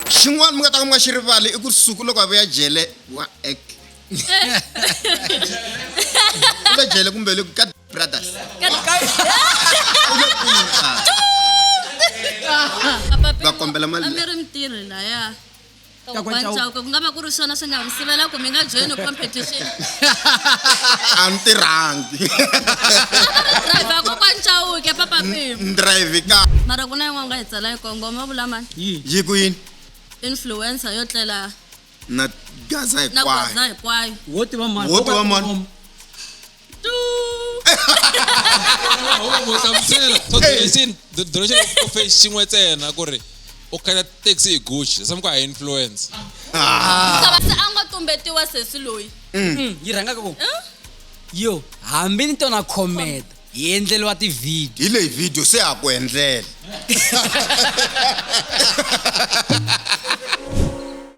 xin'wana mi nga ta ka mi nga xi rivali i ku suku loko a vuya jele wa ek kumbe jele kumbe le ka brothers va kombela mali a mi ri mitirhi laya Ku nga va ku ri swona swi nga mi sivela ku mi nga join competition a ni tirhangi driver ko Chauke papa Pim drive ka mara ku na yin'wana nga hi tsala ngoma vula mani yi kwini influencer yo tlela na gaza na hinkwayo gaza hinkwayo wo tiva mani wo tiva mani Ho hlamusela donation of xin'we ntsena ku ri o kaya taxi hi Gucci sam ku ha influence kava se a nga tumbetiwa sesi loyi yi rhanga ka ku yo hambi ni tona comment hi endleliwa ti-video hi leyi video se ha ku endlela